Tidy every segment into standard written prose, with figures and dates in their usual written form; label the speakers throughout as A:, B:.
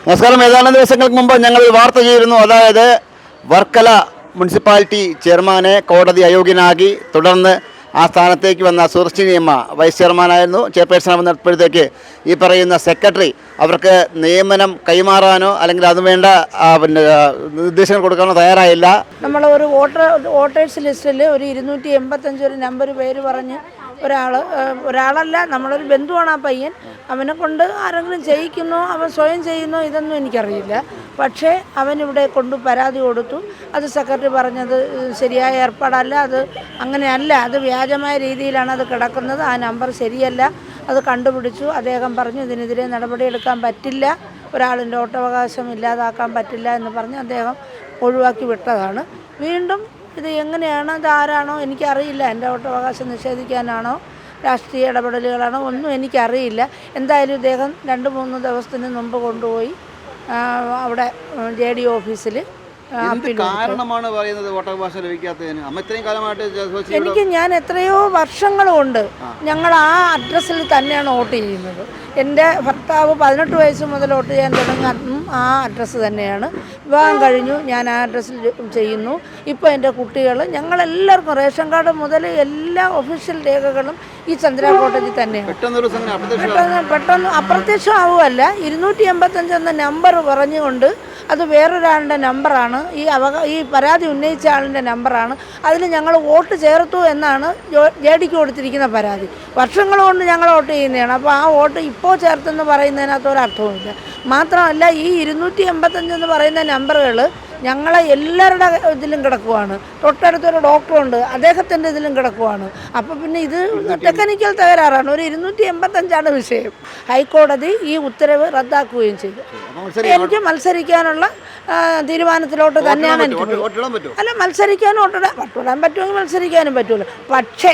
A: നമസ്കാരം. ഏതാനും ദിവസങ്ങൾക്ക് മുമ്പ് ഞങ്ങൾ വാർത്ത ചെയ്തിരുന്നു. അതായത് വർക്കല മുനിസിപ്പാലിറ്റി ചെയർമാനെ കോടതി അയോഗ്യനാക്കി. തുടർന്ന് ആ സ്ഥാനത്തേക്ക് വന്ന സുദർശിനിയമ്മ വൈസ് ചെയർമാനായിരുന്നു. ചെയർപേഴ്സൺ വന്നപ്പോഴത്തേക്ക് ഈ പറയുന്ന സെക്രട്ടറി അവർക്ക് നിയമനം കൈമാറാനോ അല്ലെങ്കിൽ അതുവേണ്ട നിർദ്ദേശങ്ങൾ കൊടുക്കാനോ തയ്യാറായില്ല.
B: നമ്മൾ ഒരു വോട്ടേഴ്സ് ലിസ്റ്റിൽ ഒരു 285 ഒരു നമ്പർ പേര് പറഞ്ഞ് ഒരാളല്ല, നമ്മളൊരു ബന്ധുവാണ് ആ പയ്യൻ. അവനെ കൊണ്ട് ആരെങ്കിലും ചെയ്യിക്കുന്നോ അവൻ സ്വയം ചെയ്യുന്നോ ഇതൊന്നും എനിക്കറിയില്ല. പക്ഷേ അവനിവിടെ കൊണ്ട് പരാതി കൊടുത്തു. അത് സെക്രട്ടറി പറഞ്ഞത് ശരിയായ ഏർപ്പാടല്ല, അത് അങ്ങനെയല്ല, അത് വ്യാജമായ രീതിയിലാണ് അത് കിടക്കുന്നത്, ആ നമ്പർ ശരിയല്ല, അത് കണ്ടുപിടിച്ചു. അദ്ദേഹം പറഞ്ഞു ഇതിനെതിരെ നടപടിയെടുക്കാൻ പറ്റില്ല, ഒരാളിൻ്റെ വോട്ടവകാശം ഇല്ലാതാക്കാൻ പറ്റില്ല എന്ന് പറഞ്ഞ് അദ്ദേഹം ഒഴിവാക്കി വിട്ടതാണ്. വീണ്ടും ഇത് എങ്ങനെയാണ്, ഇത് ആരാണോ എനിക്കറിയില്ല, എൻ്റെ വോട്ടവകാശം നിഷേധിക്കാനാണോ രാഷ്ട്രീയ ഇടപെടലുകളാണോ ഒന്നും എനിക്കറിയില്ല. എന്തായാലും ഇദ്ദേഹം 2-3 ദിവസത്തിന് മുമ്പ് കൊണ്ടുപോയി അവിടെ JD ഓഫീസിൽ
A: കാരണമാണ് പറയുന്നത് വോട്ടവകാശം ലഭിക്കാത്തതിന്. അമ്മ ഇത്രയും കാലമായിട്ട്
B: എനിക്ക് ഞാൻ എത്രയോ വർഷങ്ങളുണ്ട് ഞങ്ങൾ ആ അഡ്രസ്സിൽ തന്നെയാണ് വോട്ട് ചെയ്യുന്നത്. എൻ്റെ ഭർത്താവ് 18 വയസ്സ് മുതൽ വോട്ട് ചെയ്യാൻ തുടങ്ങി, അതും ആ അഡ്രസ്സ് തന്നെയാണ്. വിവാഹം കഴിഞ്ഞു ഞാൻ ആ അഡ്രസ്സിൽ ചെയ്യുന്നു. ഇപ്പോൾ എൻ്റെ കുട്ടികൾ ഞങ്ങളെല്ലാവർക്കും റേഷൻ കാർഡ് മുതൽ എല്ലാ ഒഫീഷ്യൽ രേഖകളും ഈ ചന്ദ്ര കോട്ടേജിൽ തന്നെയാണ്. പെട്ടെന്ന് അപ്രത്യക്ഷമാവുകയല്ല. 285 എന്ന നമ്പർ പറഞ്ഞുകൊണ്ട് അത് വേറൊരാളുടെ നമ്പറാണ്, ഈ പരാതി ഉന്നയിച്ച ആളിൻ്റെ നമ്പറാണ്. അതിൽ ഞങ്ങൾ വോട്ട് ചേർത്തു എന്നാണ് JDക്ക് കൊടുത്തിരിക്കുന്ന പരാതി. വർഷങ്ങൾ കൊണ്ട് ഞങ്ങൾ വോട്ട് ചെയ്യുന്നതാണ്. അപ്പോൾ ആ വോട്ട് ഇപ്പോൾ ചേർത്തെന്ന് പറയുന്നതിനകത്ത് ഒരർത്ഥവുമില്ല. മാത്രമല്ല ഈ 285 എന്ന് പറയുന്ന നമ്പറുകൾ ഞങ്ങളെ എല്ലാവരുടെ ഇതിലും കിടക്കുവാണ്. തൊട്ടടുത്തൊരു ഡോക്ടറുണ്ട്, അദ്ദേഹത്തിൻ്റെ ഇതിലും കിടക്കുവാണ്. അപ്പോൾ പിന്നെ ഇത് ടെക്നിക്കൽ തകരാറാണ്. ഒരു 285 വിഷയം. ഹൈക്കോടതി ഈ ഉത്തരവ് റദ്ദാക്കുകയും ചെയ്തു. എനിക്ക് മത്സരിക്കാനുള്ള തീരുമാനത്തിലോട്ട് തന്നെയാണ് എനിക്ക്. അല്ല, മത്സരിക്കാനും വോട്ടിടാൻ പറ്റുമെങ്കിൽ മത്സരിക്കാനും പറ്റുമല്ലോ. പക്ഷേ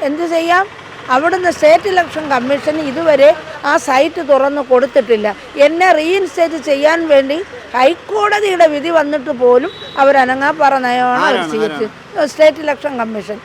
B: എന്ത് ചെയ്യാം, അവിടുന്ന് സ്റ്റേറ്റ് ഇലക്ഷൻ കമ്മീഷൻ ഇതുവരെ ആ സൈറ്റ് തുറന്ന് കൊടുത്തിട്ടില്ല. എന്നെ റീഇൻസ്റ്റേറ്റ് ചെയ്യാൻ വേണ്ടി ഹൈക്കോടതിയുടെ വിധി വന്നിട്ട് പോലും അവരനങ്ങാപ്പാറ നയമാണ് അവർ സ്വീകരിച്ചത്. State election commission